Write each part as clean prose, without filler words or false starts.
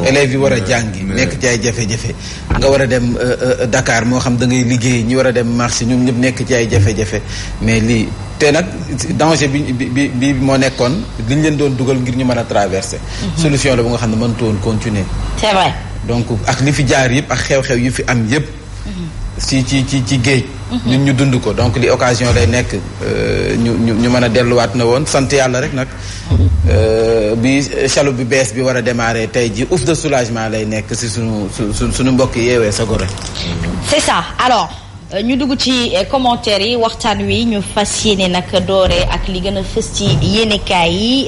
élèves yi war a jàngi nekk ci ay jafe-jafe nga war a dem Dakar moo xam da ngay liggéey ñi war a dem marché ñoom ñëpp nekk ci ay jafe-jafe mais lii te nag danger bi moo nekkoon li ñu leen doon dugal ngir ñu mën a traverser. solution la bu nga xam ne mënut woon continuer. c'est vrai. donc ak li fi jaar yëpp ak xew-xew yu fi am yëpp. ci géej. ñun ñu dund ko donc li occasion lay nekk ñu mën a delluwaat na woon sant yàlla rek nag. bi chaloupe bi bees bi war a démarrer tey ji ouf de soulagement lay nekk si sunu mbokk yeewee sa gore. c'est ça alors. ñu dugg ci commentaires yi waxtaan wi ñu fas yéene nag doore ak li gën a fës ci yéenekaay yi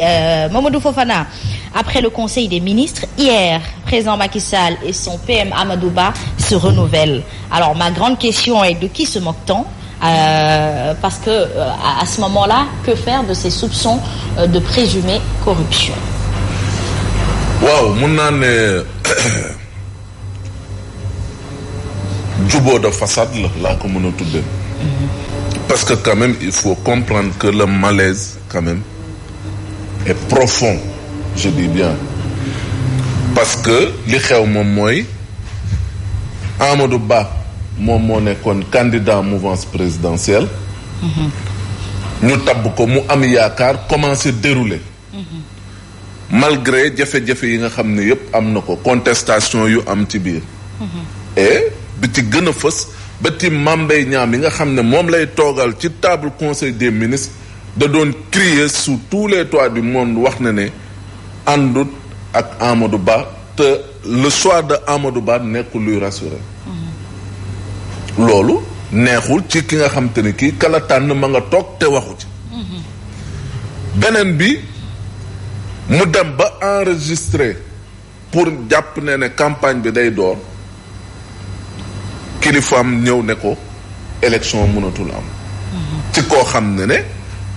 Mamadou Fofana après le conseil des ministres hier président Macky Sall et son PM Amadou Ba se renouvellent. Alors ma grande question est de qui se moque-t-on parce que à ce moment-là que faire de ces soupçons de présumée corruption. waaw mun naa ne jubóo de façade laa ko mën a tuddee. parce que quand même il faut comprendre que le malaise quand même est profond je dis bien parce que li xew moom mooy Amadou Ba moom moo nekkoon candidat mouvance présidentielle. ñu tabb ko mu am yaakaar commencé dérouler. malgré jafe-jafe yi nga xam ne yëpp am na ko contestation yu am ci biir. et bi ci gën a fës ba ci Mame Mbaye Niang mi nga xam ne moom lay toogal ci table conseil des ministres da doon crier sous tous les toits du monde wax na ne àndut ak Amadou Ba te le choix de Amadou Ba nekkul luy rassurer. loolu neexul ci ki nga xam te ne kii kala tànn ma nga toog te waxu ci. beneen bi mu dem ba enregistré pour jàpp ne campagne bi day door. kilifaam ñëw ne ko élection mënatul am. ci koo xam ne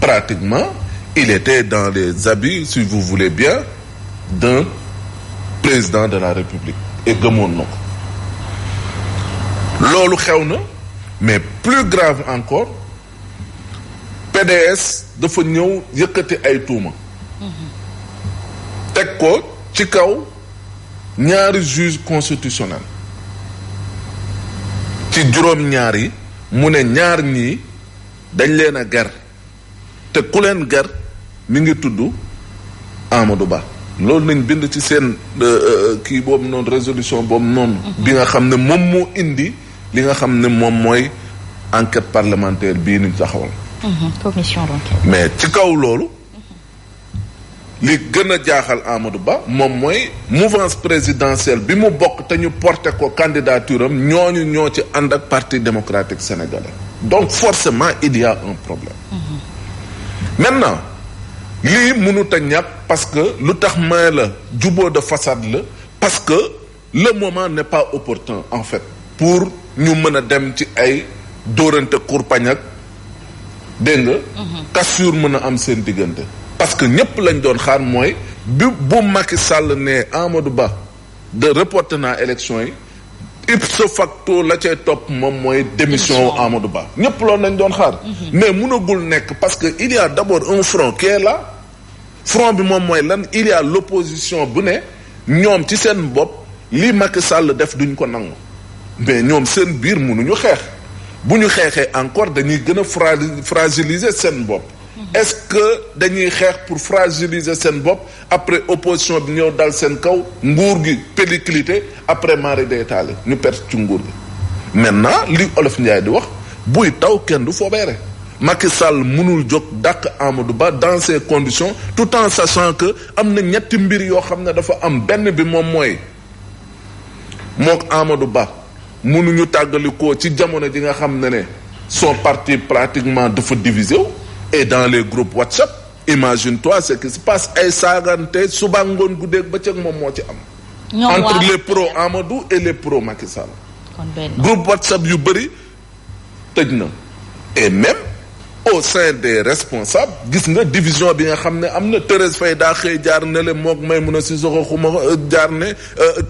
pratiquement il était dans les habits si vous voulez bien d'un président de la République et gëmoon na ko. loolu xew na mais plus grave encore PDS dafa ñëw yëkkati ay tuuma. teg ko ci kaw ñaari juge constitutionnel. ci juróom-ñaar yi mu ne ñaar ñii dañ leen a ger te ku leen ger mi ngi tudd Amadou Ba loolu nañ bind ci seen kii boobu noonu résolution boobu noonu. bi nga xam ne moom moo indi li nga xam ne moom mooy enquête parlementaire bii ni taxawal. commission d'enquête. mais ci kaw loolu. li gën a jaaxal Amadou Ba moom mooy mouvance présidentielle bi mu bokk te ñu porté ko candidature am ñooñu ñoo ci ànd ak parti démocratique sénégalais donc forcément il y a un problème. maintenant lii mënut a ñàkk parce que lu tax may la jubóo de façade la parce que le moment n'est pas opportun en fait pour ñu mën a dem ci ay dóorante kurpañ ak dégg nga. cassure mën a am seen diggante. parce que ñëpp lañ doon xaar mooy bu Macky Sall ne Amadou Ba de reporter naa élection yi ipso facto la cay topp moom mooy démission Amadou Ba ñëpp loolu lañ doon xaar. mais mënagul nekk parce que il y a d'abord un front qui est là front bi moom mooy lan il y a l'opposition bu ne ñoom ci seen bopp li Macky Sall def duñ ko nangu mais ñoom seen biir mënuñu xeex bu ñu xeexee encore dañuy gën a fragiliser seen bopp. est-ce que dañuy xeex pour fragiliser seen bopp après opposition bi ñëw dal seen kaw nguur gi pelliclité après mari day taali ñu perte ci nguur gi maintenant li Olof Ndiaye di wax buy taw kenn du fobeere Macky Sall mënul jóg dàq Amadou Ba dans ces conditions tout en sachant que am na ñetti mbir yoo xam ne dafa am benn bi moom mooy mook Amadou Ba mënuñu tàggalikoo ci jamono ji nga xam ne son parti pratiquement dafa divisé wu et dans les groupes WhatsApp imagine-toi ce qui se passe ay saagante suba ngoon guddeeg bëccëg moom moo ci am. entre les pro Amadou et les pro Macky Sall. groupe WhatsApp yu bëri tëj na et même au sein des responsables gis nga division bi nga xam ne am na Thérèse Faye daa xëy jaar ne le mook Maïmouna Sissoko xuma jaar ne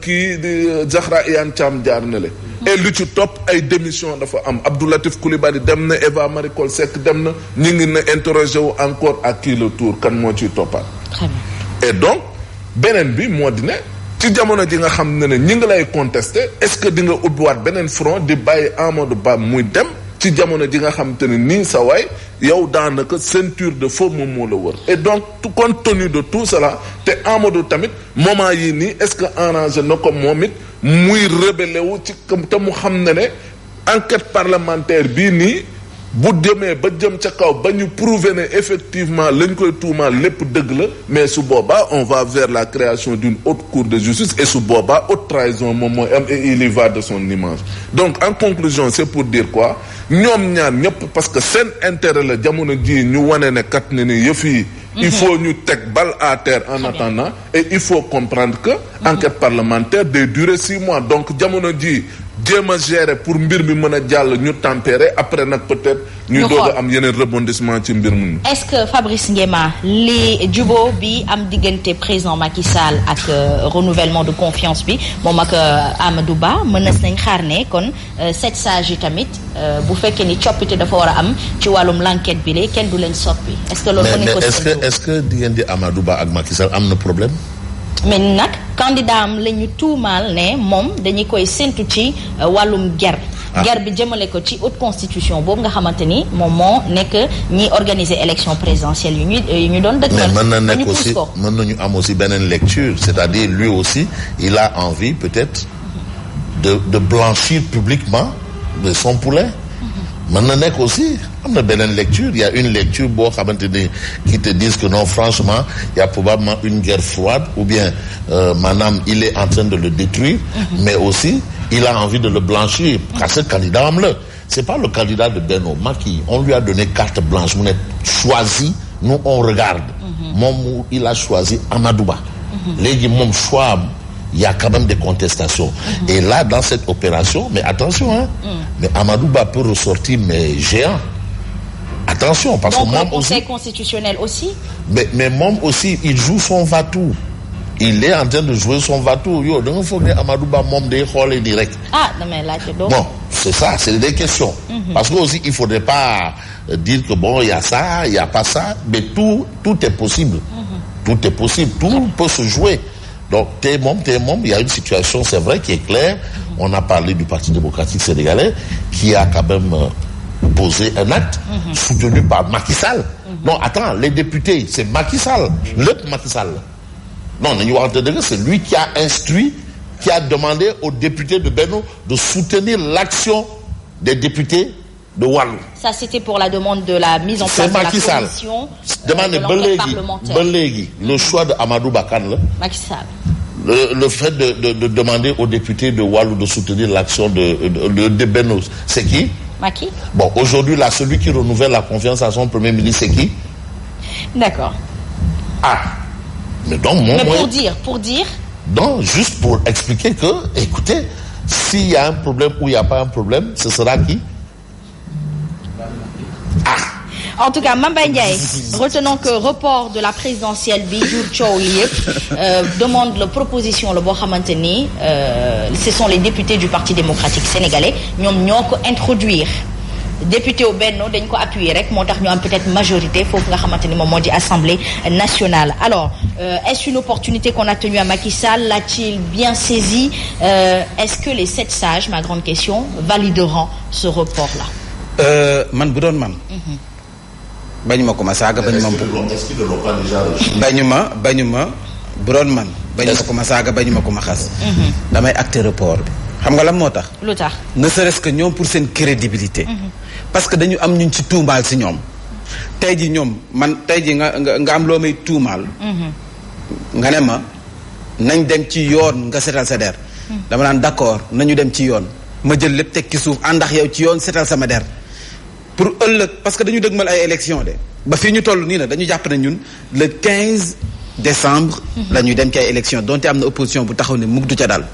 kii di Zahra Iyane Thiam jaar ne le et lu ci topp ay démission dafa am Abdou Latif Coulibaly dem na Eva Marie Coll Seck dem na ñu ngi ne interroger wu encore à qui le tour kan moo ciy toppaat. Très bien. et donc beneen bi moo di ne ci jamono ji nga xam ne ñi ngi lay contester est-ce que di nga ubbiwaat beneen front di bàyyi Amadou Ba muy dem ci jamono ji nga xam te ne nii sa waay yow daanaka ceinture de feu moom moo la wër. Et donc compte tenu de tout cela te Amadou tamit moment yi nii est-ce que arrangé na ko moom it muy rebellé wu ci te mu xam ne enquête parlementaire bii nii bu demee ba jëm ca kaw ba ñu prouver ne effectivement lañ koy tuumaal lépp dëgg la mais su boobaa on va vers la création d'une haute cour de justice et su boobaa haute trahison moom mooy am et il y va de son image. Donc en conclusion c'est pour dire quoi ñoom ñaar ñëpp parce que seen intérêt la jamono ji ñu wane ne kat ne ni yëf yi il faut ñu teg balle à terre en attendant et il faut comprendre que enquête parlementaire day durer 6 mois donc jamono ji jéem a gérer pour mbir mi mën a jàll ñu tempérer après nag peut-être ñu doog a am yeneen rebondissement ci mbir mi. Est-ce que Fabrice Nguema li jubóo bi am diggante président Macky Sall ak renouvellement de confiance bi moom ak Amadou Ba mënees nañ xaar ne kon 7 sages yi tamit bu fekkee ni coppite dafa war a am ci wàllum l'enquête bi kenn du leen soppi. Est-ce que loolu mën nañ ko est-ce que diggante Amadou Ba ak Macky Sall am na problème. mais nag candidat am la ñu tuumaal ne moom dañuy koy séntu ci wàllum guerre bi jëmale ko ci haute constitution boobu nga xamante ni moom moo nekk ñiy organiser élection présidentielle yu ñu doon dëgg. mais mën na nekk aussi mën nañu am aussi beneen lecture c'est-à-dire lui aussi il a envie peut-être de blanchir publiquement de son poulet. mën na nekk aussi am na beneen lecture il y a une lecture boo xamante ni qui te disent que non franchement il y a probablement une guerre froide ou bien maanaam il est en train de le détruire mais aussi il a envie de le blanchir parce que candidat am la c'est pas le candidat de Benno Macky on lui a donné carte blanche mu ne choisi nous on regarde moom il a choisi Amadou Ba léegi moom choix am il y a quand même des contestations. Et là, dans cette opération, mais attention, mais Amadou Ba peut ressortir, mais géant. Attention, parce que le Conseil constitutionnel aussi. Mais Mom aussi, il joue son va-tout. Il est en train de jouer son va-tout. Yo, donc il faut que Amadou Ba Mom de rôle direct. Ah, non mais là, c'est donc. Bon, c'est ça, c'est des questions. Parce que aussi, il faudrait pas dire que bon, il y a ça, il y a pas ça, mais tout est possible. Tout est possible, tout peut se jouer. Donc, il y a une situation, c'est vrai, qui est claire. On a parlé du Parti démocratique sénégalais, qui a quand même posé un acte soutenu par Macky Sall. Non, attends, les députés, c'est Macky Sall, le Macky Sall. Non, c'est lui qui a instruit, qui a demandé aux députés de Benno de soutenir l'action des députés de Wallou. Ça, c'était pour la demande de la mise en place de la commission de l'enquête parlementaire. Le choix de Amadou Bakane, Macky Sall. Le fait de demander aux députés de Wallou de soutenir l'action de Benno, c'est qui? Macky. Bon, aujourd'hui, là, celui qui renouvelle la confiance à son premier ministre, c'est qui? D'accord. Ah. Mais donc, pour dire. Donc, juste pour expliquer que, écoutez, s'il y a un problème ou il n'y a pas un problème, ce sera qui? En tout cas, Mamba Ndiaye, retenons que report de la présidentielle bi jur coow li yëpp demande la proposition la boo xamante ni ce sont les députés du Parti démocratique sénégalais ñoom ñoo ko introduire député au Benno dañ ko appuyer rek moo tax ñu am peut-être majorité foofu nga xamante ni moom moo di Assemblée nationale. Alors est-ce une opportunité qu'on a tenue à Macky Sall? L'a-t-il bien saisi? Est-ce que les 7 sages, ma grande question, valideront ce report-là? Man bu doon man. bañu ma ko ma saaga bañu ma. bañu ma bu doon man. bañu ma ko ma saaga bañu ma ko ma xas. damay acté report bi. xam nga lan moo tax. lu tax ne serait-ce que ñoom pour seen crédibilité. parce que dañu am ñun ci tuumaal si ñoom. tey ji ñoom man tey ji nga am loo may tuumaal. nga ne ma nañ dem ci yoon nga setal sa der. dama naan d'accord nañu dem ci yoon. ma jël lépp teg ci suuf àndax yow ci yoon setal sama der. pour ëllëg parce que dañu dëgmal ay élection de ba fii ñu toll nii nag dañu jàpp ne ñun le 15 décembre. la ñuy dem ci ay élection donte am na opposition bu taxaw ne mukk du ca dal.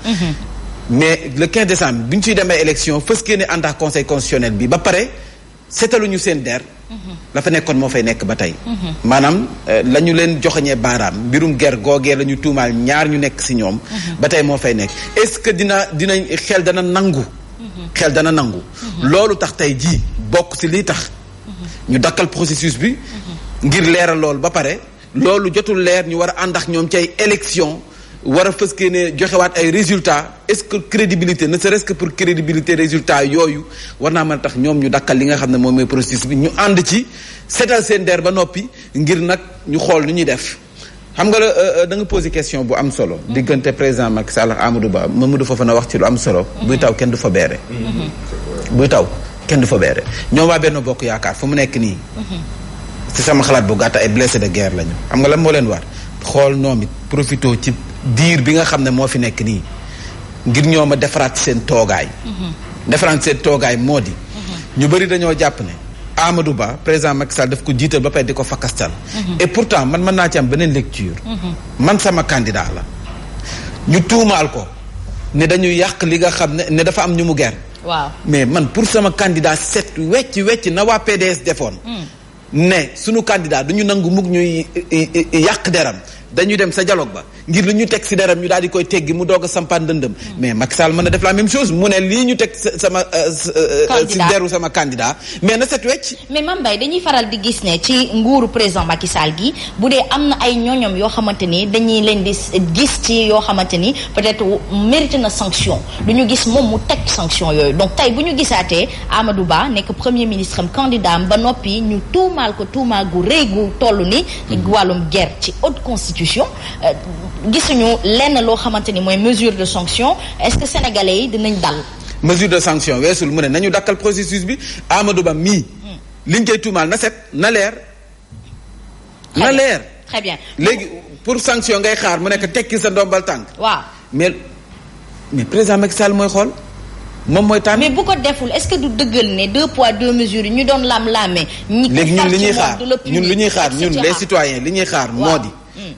mais le 15 décembre bi ñu ciy dem ay élection fës kee ne ànd ak conseil constitutionnel bi ba pare seetaluñu seen der. la fa nekkoon moo fay nekk ba tey. maanaam la ñu leen joxoñee baaraam mbirum ger googee la ñu tuumaal ñaar ñu nekk si ñoom. ba tey moo fay nekk est-ce que dinañ xel dana nangu. xel dana nangu. loolu tax tey jii bokk ci lii tax. ñu dakkal processus bi. ngir leeral loolu ba pare loolu jotul leer ñu war a ànd ak ñoom ci ay élection war a fëskee ne joxewaat ay résultats est-ce que crédibilité ne serait-ce que pour crédibilité résultats yooyu war naa mën a tax ñoom ñu dakkal li nga xam ne moom mooy processus bi ñu ànd ci seetal seen der ba noppi ngir nag ñu xool nu ñuy def. xam nga la da nga posé question bu am solo. diggante président Macky Sall ak Amadou Ba Mamadou Fofana wax ci lu am solo. buy taw kenn du fa beere. buy taw kenn du fa beere ñoom waa Benno Bokk Yaakaar fu mu nekk nii. ci sama xalaat bu gàtt ay blessé de guerre lañu. xam nga lan moo leen war xool ñoom it profité ci diir bi nga xam ne moo fi nekk nii ngir ñoom a defaraat seen toogaay. defaraat seen toogaay moo di. ñu bëri dañoo jàpp ne. Amadou Ba président Macky Sall daf ko jiital ba pare di ko fakastal. Et pourtant man mën naa ci am beneen lecture. man sama candidat la. ñu tuumaal ko ne dañuy yàq li nga xam ne dafa am ñu mu ger. waaw mais man pour sama candidat set wecc na waa PDS defoon. ne sunu candidat du ñu nangu mukk ñuy yàq deram dañuy dem sa dialogue ba ngir lu ñu teg si deram ñu daal di koy teggi mu doog a sampaan dëndëm mais Macky Sall mën na def la même chose mu ne lii ñu teg sama si deru sama candidat mais na set wecc. mais Mame Mbaye dañuy faral di gis ne ci nguuru président Macky Sall gi bu dee am na ay ñoñom yoo xamante ni dañuy leen di gis ci yoo xamante ni peut-être mérité na sanction du ñu gis moom mu teg sanction yooyu donc tey bu ñu gisaatee Amadou Ba nekk premier ministre am candidat am ba noppi ñu tuumaal ko tuumaal gu rëy gu toll ni wàllum guerre ci haute constitution gisuñu lenn loo xamante ni mooy mesure de sanction est-ce que sénégalais yi dinañ dal. mesure de sanction weesul mu ne nañu dakkal processus bi Amadou Ba mii. liñ koy tuumaal na set na leer. na leer très bien léegi pour sanction ngay xaar mu nekk tekki sa ndombal tànk. waaw mais président Macky Sall mooy xool. moom mooy tànn mais bu ko deful est-ce que du dëggal ne 2 poids 2 mesures yi ñu doon lam-laamee. léegi ñun li ñuy xaar ñun les citoyens li ñuy xaar moo di.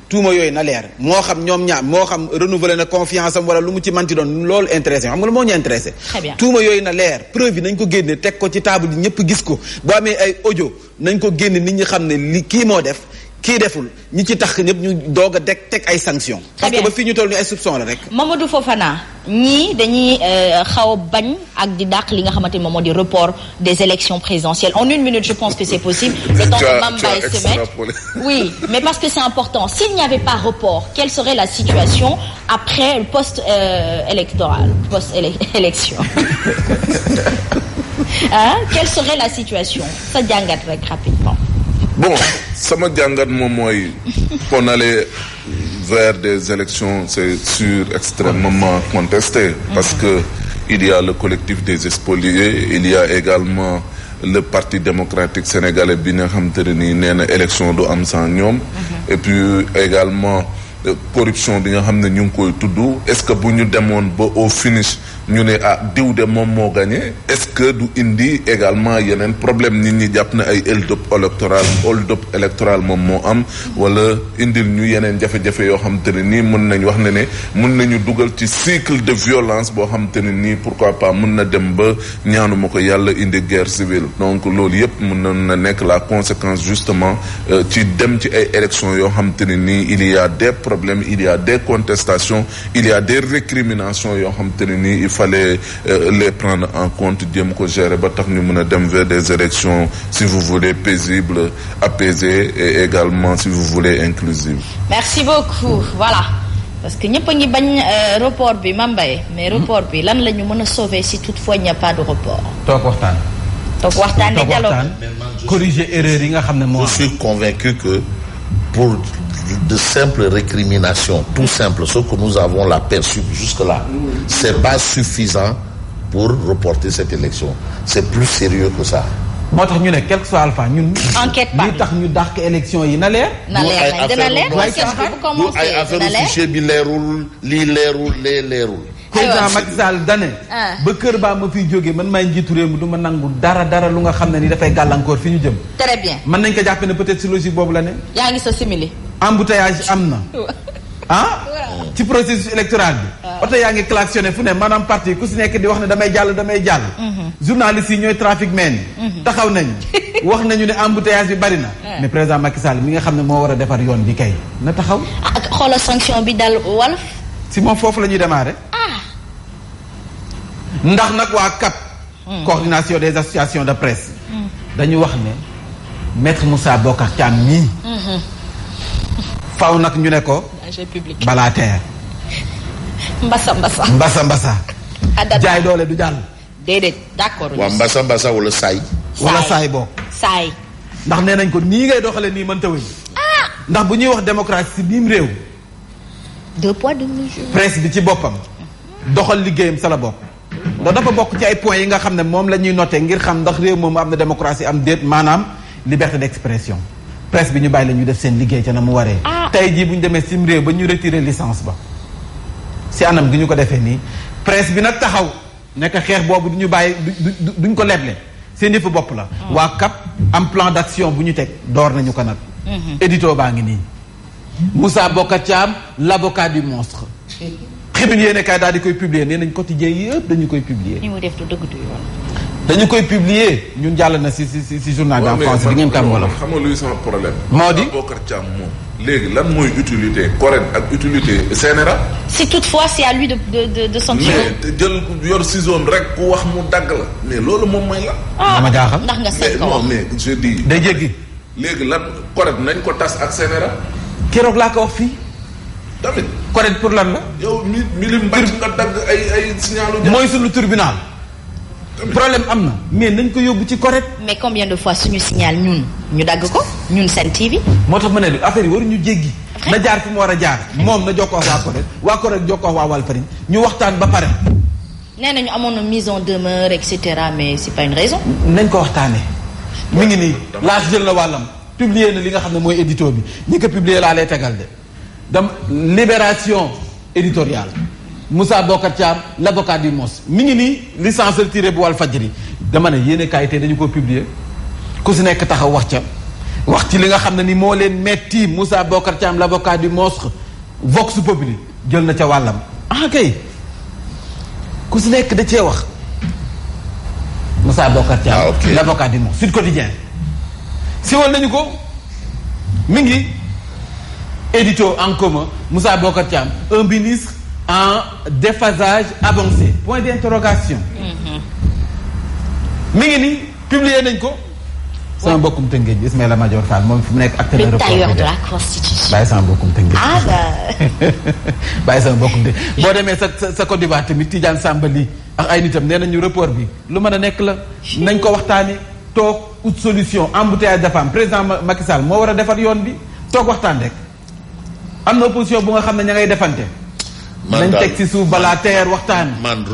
tuuma yooyu na leer moo xam ñoom ñaar moo xam renouveler na confiance am wala lu mu ci manti doon loolu intéressé xam nga lu moo ñu intéressé. très bien tuuma yooyu na leer preuve yi nañ ko génne teg ko ci table yi ñëpp gis ko boo amee ay audio nañ ko génne nit ñi xam ne li kii moo def kii deful ñi ci tax ñëpp ñu doog a teg ay sanctions. parce que ba fii ñu toll ni ay soupçons la rek. Mamadou Fofana ñii dañuy xaw a bañ ak di dàq li nga xamante ni moom moo di report des élections présidentielles en 1 minute je pense que c'est possible. le temps que Mame Mbaye se mette oui mais parce que c'est important s'il n'y avait pas report quelle serait la situation après post-électoral post-élection quelle serait la situation sa jàngat rek rapidement. Bon, sama jàngat moom mooy qu'on allait vers des élections c'est sûr extrêmement contestées parce que il y a le collectif des spoliés il y a également le parti démocratique sénégalais bi nga xam te ne nii nee na élection du am sans ñoom et puis également corruption bi nga xam ne ñu ngi koy tudd est-ce que bu ñu demoon ba au finish ñu ne diw de moom moo gagné est-ce que du indi également yeneen problème nit ñi jàpp na ay hold-up électoral moom moo am wala indil ñu yeneen jafe-jafe yoo xam te ne nii mën nañ wax ne mën nañu dugal ci cycle de violence boo xam te ne nii pourquoi pas mën na dem ba ñaanuma ko yàlla indi guerre civile donc loolu yëpp mën na nekk la conséquence justement ci dem ci ay élections yoo xam te ne nii il y a des problèmes il y a des contestations il y a des récriminations yoo xam te ne nii il fallait les prendre en compte jéem ko gérer ba tax ñu mën a dem vers des élections si vous voulez paisibles apaisées et également si vous voulez inclusives. Merci beaucoup voilà parce que ñëpp a ngi bañ report bi Mame Mbaye mais report bi lan la ñu mën a sauver si toutefois il n'y a pas de report. toog waxtaan ne dialogue corriger erreur yi nga xam ne moo je suis convaincu que pour de simples récriminations tout simple ce que nous avons là perçu jusque-là c'est pas suffisant pour reporter cette élection c'est plus sérieux que ça. moo tax ñu ne quel que soit alpha ñun. enquête ba li tax ñu dàq élection yi na leer. na leer nañ dina leer enquête bi bu commencé ay affaire fichier bi leerul lii leerul lee leerul. président Macky Sall dane ba kër baa ma fiy jógee man maay njiitu réew mi du ma nangu dara lu nga xam ne ni dafay gàllankoor fi ñu jëm. très bien mën nañ ko jàppe ne peut-être si logique boobu la ne. yaa ngi sa simili. embouteillage am na. ci processus électoral bi. oto yaa ngi klaxonné fu ne maanaam parti ku si nekk di wax ne damay jàll. journalistes yi ñooy trafic men yi. taxaw nañu wax nañu ne embouteillage bi bari na. mais président Macky Sall mi nga xam ne moo war a defar yoon bi kay na taxaw. ak xoolal sanction bi dal Walf. si moom foofu la ñuy démarrer. ndax nag waa CAP. coordination des associations de presse. dañu wax ne maître Moussa Bokar Thiam mii. faw nag ñu ne ko. balaa teer mbasa. jaay doole du jàll. déedéet d'accord. waa mbasa wala saay. wala saay boo. saay. ndax nee nañ ko nii ngay doxalee nii mënta wéy. ndax bu ñuy wax démocratie ci biim réew. 2 poids 2 mesures. presse bi ci boppam. doxal liggéeyam sa la bokk. ndax dafa bokk ci ay points yi nga xam ne moom la ñuy noté ngir xam ndax réew moom am na démocratie am déet maanaam liberté d'expression. presse bi ñu bàyyi la ñu def seen liggéey ca na mu waree. tey jii bu ñu demee sim réew ba ñu retirer licence ba. si anam gi ñu ko defee nii. presse bi nag taxaw nekk xeex boobu du ñu bàyyi duñ ko leble seen yëfu bopp la. waa CAP am plan d'action bu ñu teg door nañu ko nag. édito baa ngi nii. Moussa Bocar Thiam l'avocat du monstre. Tribune yéene kaay daal di koy publier nee nañ quotidien yëpp dañu koy publier. ni mu def du dëgg du yoon. dañu koy publier ñun jàll na si journal bi en français di ngeen ko am wolof. xam nga luy sama problème. moo di Bocar Thiam moom. léegi lan mooy utilité correct ak utilité CNRA. si toutefois c'est à lui de sanctionner. mais jël yor ciseau rek ku wax mu dagg la. mais loolu moom mooy la. dama jaaxal ndax nga seet ko non wax. mais je dis. day jéggi. léegi lan correct nañ ko tas ak CNRA. keroog laa ko wax fii. tamit. correct pour lan la. yow mi lim mbàcc nga dagg ay signalu. mooy suñu tribunal. problème am na mais nañ ko yóbbu ci correct. mais combien de fois suñu signal ñun ñu dagg ko ñun Sen TV. moo tax ma ne affaire yi waruñu jéggi. na jaar fi mu war a jaar. moom na jokkoo waa correct jokkoo waa Walfadjri ñu waxtaan ba pare. nee nañu amoon na mise en demeure et cetera mais c'est pas une raison. nañ ko waxtaanee. mi ngi nii laas jël na wàllam. publier na li nga xam ne mooy édito bi ñi ko publier laa lay tegal de. dam libération éditoriale. Moussa Bocar Thiam l'avocat du monstre mi ngi nii licence retirée bu Walfadjri dama ne yéen kaay tey dañu ko publier ku si nekk taxaw wax ca wax ci li nga xam ne ni moo leen metti Moussa Bocar Thiam l'avocat du monstre Vox Populi jël na ca wàllam kay ku si nekk da cee wax Moussa Bocar Thiam l'avocat du monstre Sud Quotidien siwal nañu ko mi ngi édito en commun Moussa Bocar Thiam un ministre en déphasage avancé point d'interrogation. mi ngi nii publier nañ ko. sama mbokkum Tëngéej bi Ismaïla Madior Fall moom fi mu nekk acteur le tailleur de la constitution. bàyyi sama mbokkum Tëngéej. bàyyi sama mbokkum Tëngéej boo demee sa Côte d'Ivoire tamit Tidiane Samba lii ak ay nitam nee nañu report bi lu mën a nekk la. nañ ko waxtaanee toog ut solution embouteillage dafa am président Macky Sall moo war a defar yoon bi toog waxtaan rek am na opposition bu nga xam ne ña ngay defante. nañ teg ci suuf balaa teer waxtaan. man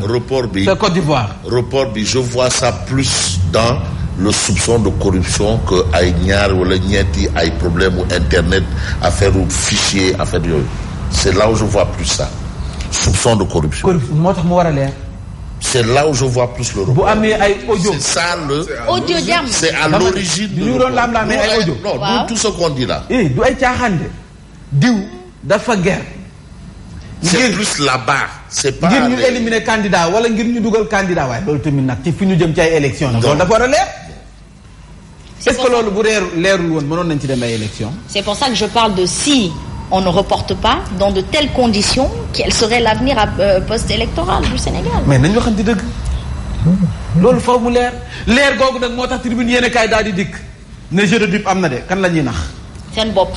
report bi sa Côte d'Ivoire. report bi je vois ça plus dans le soupçon de corruption que ay ñaar wala ñetti ay problème ou internet affaire ou fichier affaire yooyu c'est là où je vois plus ça soupçon de corruption. moo tax mu war a leer. c'est là où je vois plus le report. bu amee ay audio. c'est ça le. audio jàmm. c'est à l'origine du ñu doon laam-laamee ay audio. non tout ce qu'on dit là. du ay caaxaan de diw dafa ger. c'est plus la barre. c'est pas ngir ñu éliminer candidat wala ngir ñu dugal candidat waaye loolu tamit nag ci fi ñu jëm ci ay élection nag loolu dafa war a leer. est-ce que loolu bu leerul woon mënoon nañ ci dem ay élection. c'est pour ça que je parle de si on ne reporte pas dans de telles conditions quel serait l'avenir post-électoral du Sénégal. mais nañu waxante dëgg loolu faw mu leer googu nag moo tax tribune yéen kaay daal di dikk ne jeu de dupe am na de kan la ñuy nax. seen bopp.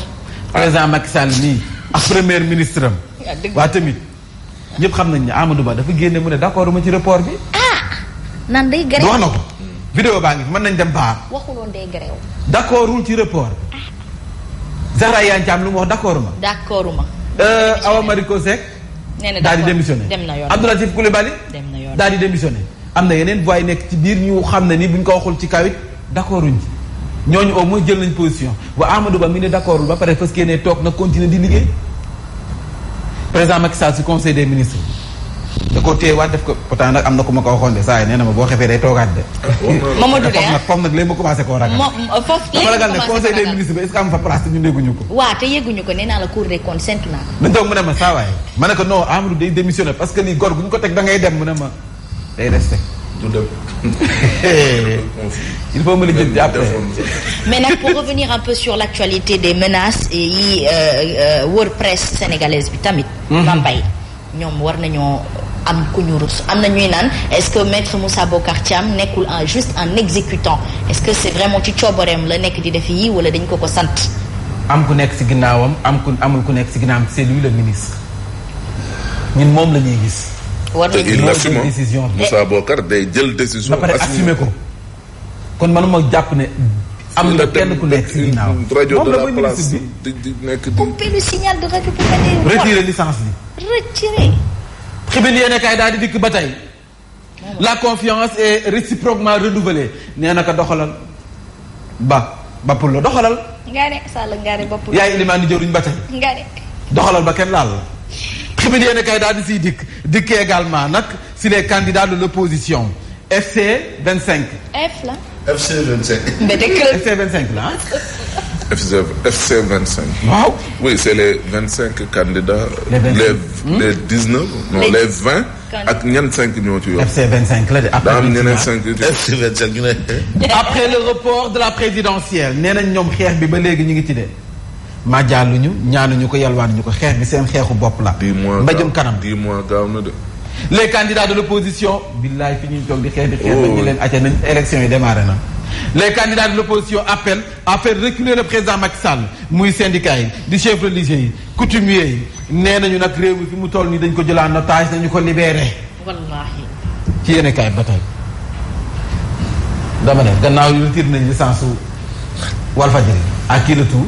président Macky Sall nii ak premier ministre am. waa tamit ñëpp xam nañ ne Amadou Ba dafa génne mu ne d'accord ma ci report bi. nan day grève wax na ko. vidéo baa ngi mën nañ dem baar. waxuloon day grève. d'accordul ci report. Zahra Iyane Thiam lu mu wax d'accord ma. d'accorduma. Awa Mariko Seck. nee na daal di démissionné dem na yoon Abdou Latif Coulibaly. dem na yoon daal di démissionné. am na yeneen voix yi nekk ci biir ñu xam ne ni buñ ko waxul ci kawit d'accorduñ ci ñooñu au moins jël nañ position wa Amadou Ba mi ne d'accordul ba pare fas yéene toog na continuer di liggéey. président Macky Sall ci conseil des ministres da ko téyewaat def ko pourtant nag am na ku ma ko waxoon de saa yi nee na ma boo xefee day toogaat de. Mamadou de foofu nag léegi ma commencé koo ragal. foofu léegi dama ragal ne conseil des ministres bi est-ce que am fa place te ñu dégguñu ko. waaw te yegguñu ko nee naa la cour des comptes séntu naa ko. dañ toog mu ne ma saa waay ma ne ko non Amadou day démissionné parce que lii góor gu ñu ko teg da ngay dem mu ne ma day resté. du dem. il faut me le dire après. mais nag pour revenir un peu sur l'actualité des menaces yi wër presse sénégalaise bi tamit. Mbaye ñoom war nañoo am ku ñu rus am na ñuy naan est-ce que maître Moussa Bocar Thiam nekkul juste un exécutant est-ce que c'est vraiment ci coobareem la nekk di def yii wala dañ ko sant. am ku nekk ci ginnaawam amul ku nekk ci ginnaawam c'est lui le ministre. ñun moom la ñuy gis. te il assume décision bi. Moussa Bokar day jël décision. ba pare assumé ko. kon manuma jàpp ne. am na kenn ku nekk si ginnaaw. rajo de la place di nekk di. couper le signal de radio pour bañ a. retirer licence bi. retirer. xibaar yéen a kaay daal di dikk ba tey. la confiance est réciproquement renouvelée nee na ko doxalal. ba pour la doxalal. nga ne Sall nga ne ba pour. yaay Elimane jëruñ ba tey. nga ne. doxalal ba kenn laal la. xibaar yéen a kaay daal di siy dikk également nag si les candidats de l'opposition FC 25. F la. FC 25. mais FC 25 là. FC 25. waaw. oui c'est les 25 candidats. les 19. non les 20. ak ñenn 5 ñoo ci yor. FC 25 la de. daa am ñeneen 5 yu ci. FC 25 ñu ne. après le report de la présidentielle nee nañ ñoom xeex bi ba léegi ñu ngi ci de. ma jàlluñu ñaanuñu ko yalwaanuñu ko xeex bi seen xeexu bopp la. 10 mois mbajum kanam 10 mois gaaw na de. les candidats de l'opposition billaay fi ñuy toog di xeex nañ ñu leen acca nañ élection yi démarré na. les candidats de l'opposition appellent à faire reculer le président Macky Sall muy syndicat yi di chef religieux yi coutumier yi nee nañu nag réew mi fi mu toll nii dañ ko jël en otage nañu ko libéré. wallaahi. ci yéen kaay ba tey dama ne gannaaw yu retiré nañ licence su Walfadjri à qui le tour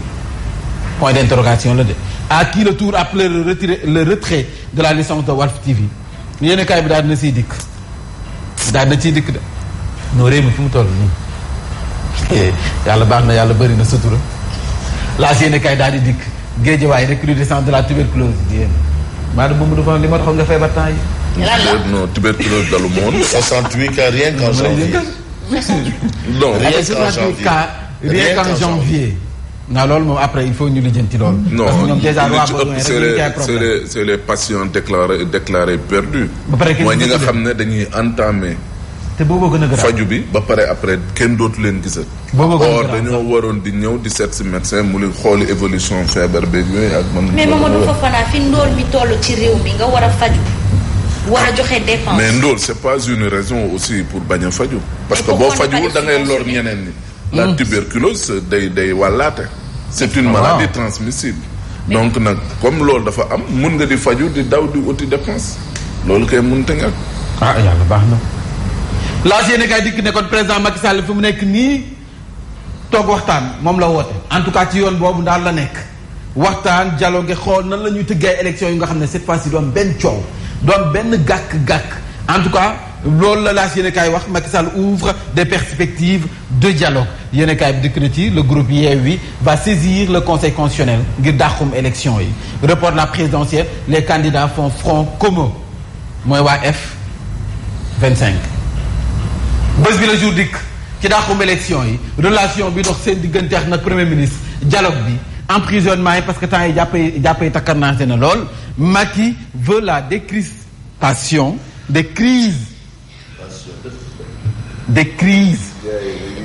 point d'interrogation la de à qui le tour après le retrait de la licence de Walf TV yéen kaay bi daal dina siy dikk daal dina ciy dikk de noo réew mi fi mu toll nii yàlla baax na yàlla bëri na sutura laas yéen kaay daal di dikk Guédiawaye recrudescence de la tuberculose yéen maanaam moom dafa li ma taxoon nga feebar temps yi. non tuberculose dalu moon 68 cas rien qu'en janvier. non rien qu'en janvier. non loolu moom après il faut ñu lijjanti loolu. non parce que ñoom déjà li ci ëpp c'est les patients déclarés perdus. ba pare mooy ñi nga xam ne dañuy entamer. te booboo gën a grave faju bi ba pare après kenn dootu leen gisat. booboo gën a or grave dañoo waroon di ñëw di seet si médecin mu li xooli évolution feebar beeg yooyu ak man. mais Mamadou Fofana fi ndóol bi toll ci réew mi nga war a faju war a joxe dépense. mais ndóol c'est pas une raison aussi pour bañ a faju parce que boo fajuwul da ngay lor ñeneen ñi. la tuberculose day wàllaate. c'est une maladie transmissible. donc nag comme loolu dafa am mun nga di faju di daw di uti dépense loolu kay mun te nga. ah yàlla baax na. laas yéen kay dikk ne kon président Macky Sall fi mu nekk nii toog waxtaan moom la woote en tout cas ci yoon boobu daal la nekk waxtaan dialogue xool nan la ñuy tëggee élection yi nga xam ne cette fois-ci doon benn coow doon benn gàkk-gàkk en tout cas loolu la laas yéen kay wax Macky Sall ouvre des perspectives de dialogue yéen kay bi dikk na ci le groupe Yewwi va saisir le conseil constitutionnel ngir dàqum élection yi report de la présidentielle les candidats font front commun mooy waa F25. bés bi la jour dikk ci dàqum élection yi relation bi dox seen diggante ak nag premier ministre dialogue bi emprisonnement yi parce que temps yi jàppee takkarnaante na lool Macky veut la décrispation des crises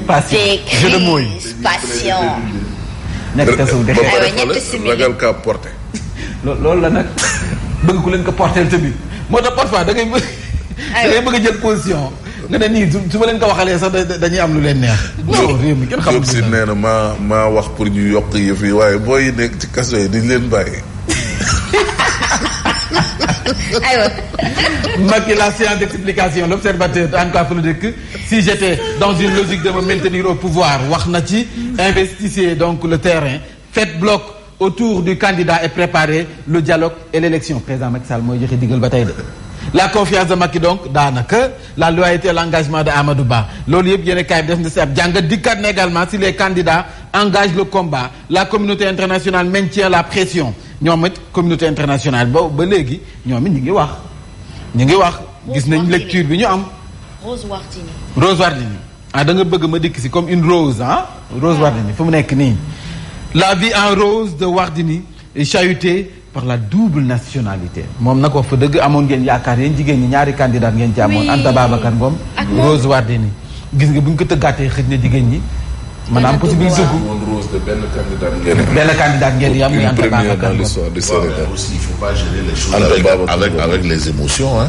passion jeu de mots yi nekk te suuf de ragal kaa porté loolu la nag bëgg ku leen ko porteel tamit moo tax parfois da ngay bëgg a jël position nga ne nii su ma leen ko waxalee sax dañuy am lu leen neex. non réew mi kenn xamul si nee na maa wax pour ñu yokk yëf yi waaye booy yi nekk ci kaso yi dañ leen bàyyi. aywa. Macky la séance d'explication l'observateur en cas politique si j'étais dans une logique de me maintenir au pouvoir wax na ci investissez donc le terrain faites bloc autour du candidat et préparez le dialogue et l'élection président Macky Sall mooy joxe digal ba tey de. la confiance de Macky donc daanaka la loyauté et l'engagement de Amadou Ba loolu yëpp yéen a kaay bi def na si ab jàngat dikkaat na également si les candidats engagent le combat la communauté internationale maintient la pression ñoom it communauté internationale ba léegi ñoom it ñu ngi wax gis nañ lecture bi ñu am. Rose Wardini. Rose Wardini ah da nga bëgg ma dikk si comme une rose ah. Rose Wardini fu mu nekk nii. la vie en rose de Wardini est chahutée par la double nationalité moom nag wax fa dëgg amoon ngeen yaakaar yéen jigéen ñi ñaari candidat ngeen ci amoon Anta Babacar Ngom Rose Wardini gis nga bu ñu ko tëggaatee xëj na jigéen ñi maanaam possibilité benn candidat ngeen di am muy Anta Babacar Ngom aussi il faut pas gérer les choses avec les émotions hein.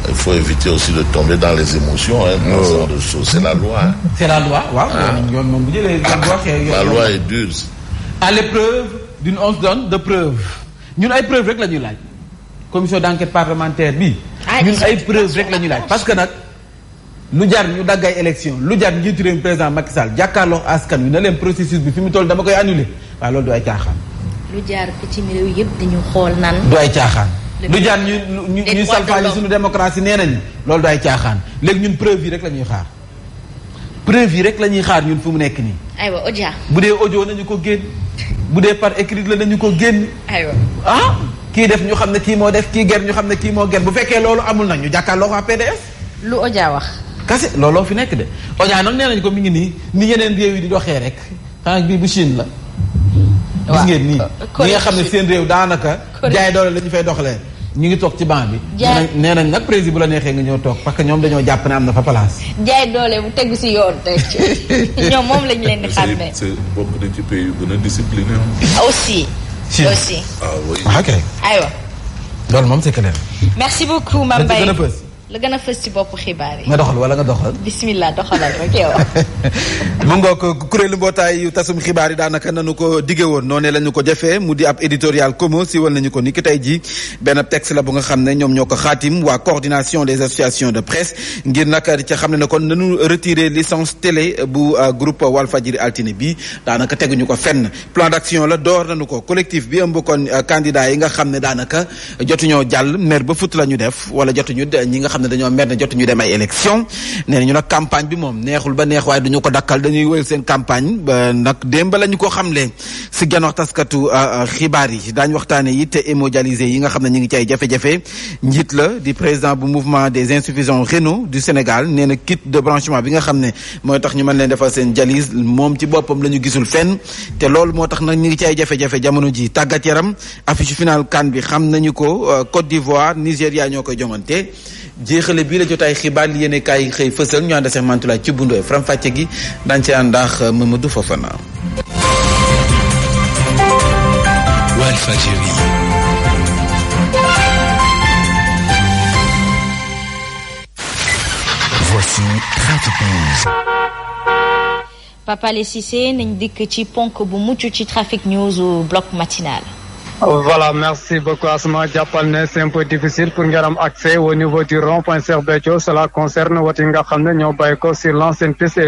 Il faut éviter aussi de tomber dans les émotions hein, dans ce genre de choses c'est la loi hein. C'est la loi waaw ñoom moom bu jëlee la loi est dure à l'épreuve d'une once donne de preuve ñun ay preuve rek la ñuy laaj commission d'enquête parlementaire bi ñun ay preuve rek la ñuy laaj parce que nag lu jar ñu dagg ay élection lu jar njiitu réew président Macky Sall jàkkaarloo askan wi na leen processus bi fi mu toll dama koy annuler waaw loolu du ay caaxaan. lu jaar ci réew yëpp dañu xool nan. du ay caaxaan. lu jaar ñu salfaañi suñu démocratie nee nañu loolu du ay caaxaan léegi ñun preuve yi rek la ñuy xaar preuve yi rek la ñuy xaar ñun fu mu nekk nii. aywa audio. bu dee audio nañu ko génn bu dee par écrit la nañu ko génn. aywa kii def ñu xam ne kii moo def kii ger ñu xam ne kii moo ger bu fekkee loolu amul nag ñu jàkkaarloo waa PDS. lu audio wax. kase looloo fi nekk de audio nag nee nañu ko mi ngi nii ni yeneen réew yi di doxee rek xanaa bii bu Chine la. gis ngeen nii ñi nga xam ne seen réew daanaka. jaay doole la ñu fay doxalee. ñu ngi toog ci banc bi. nee nañ nag président bu la neexee nga ñëw toog parce que ñoom dañoo jàpp ne am na fa place. jaay doole bu tegu si yoon teg ñoom moom lañ leen di xàmmee. c'est bokk na ci pays yu gën a discipliné. aussi. aussi. ah oui. ok. aywa. loolu moom c'est clair. merci beaucoup Mame Mbaye gën a fës. la gën a fës ci bopp xibaar yi. nga doxal wala nga doxal. bismillah doxalal rek yow. mu ngoog kuréelu mbootaay yu tasum xibaar yi daanaka nanu ko dige woon noonu la ñu ko jafee mu di ab éditorial commun siwal nañu ko ni ki tey jii benn texte la bu nga xam ne ñoom ñoo ko xaatim waa coordination des associations de presse ngir nag ca xam ne ne kon nanu retirer licence télé bu groupe Walfadjri altine bi daanaka teguñu ko fenn plan d'action la door nañu ko collectif bi ëmb kon candidat yi nga xam ne daanaka jotuñoo jàll mer ba fut la ñu def wala jotuñu ñi nga xam ne dañoo mer ne jotuñu dem ay élection nee nañu nag campagne bi moom neexul ba neex waaye duñu ko dakkal dañuy wëyal seen campagne ba nag démb la ñu ko xamle si gànnaaw taskatu xibaar yi daañu waxtaane it hémodialysé yi nga xam ne ñu ngi ci ay jafe-jafe njiit la di président bu mouvement des insuffisants rénaux du Sénégal nee na kit de branchement bi nga xam ne mooy tax ñu mën leen defal seen dialyse moom ci boppam la ñu gisul fenn te loolu moo tax nag ñu ngi ci ay jafe-jafe jamono ji tàggat yaram affiche final CAN bi xam nañu ko Côte d'Ivoire Nigéria ñoo koy jongante jeexale bii la jotaay xibaar li yéene kaay yi xëy fësal ñu ànd ak Mantulaay ci bundooy faram fàcce gi daañu ci ànd ak Mamadou Fofana. Walfadjri. Voici Trafic News. Papa Alé Cissé nañ dikk ci ponk bu mucc ci Trafic News bloc matinal. Voilà, merci beaucoup Asma. Jàppal ne c'est un peu difficile pour ngeen am accès au niveau du rond-point Cheikh Béthio. Cela concerne wati nga xam ne ñoo bàyyi ko sur l'ancienne piste.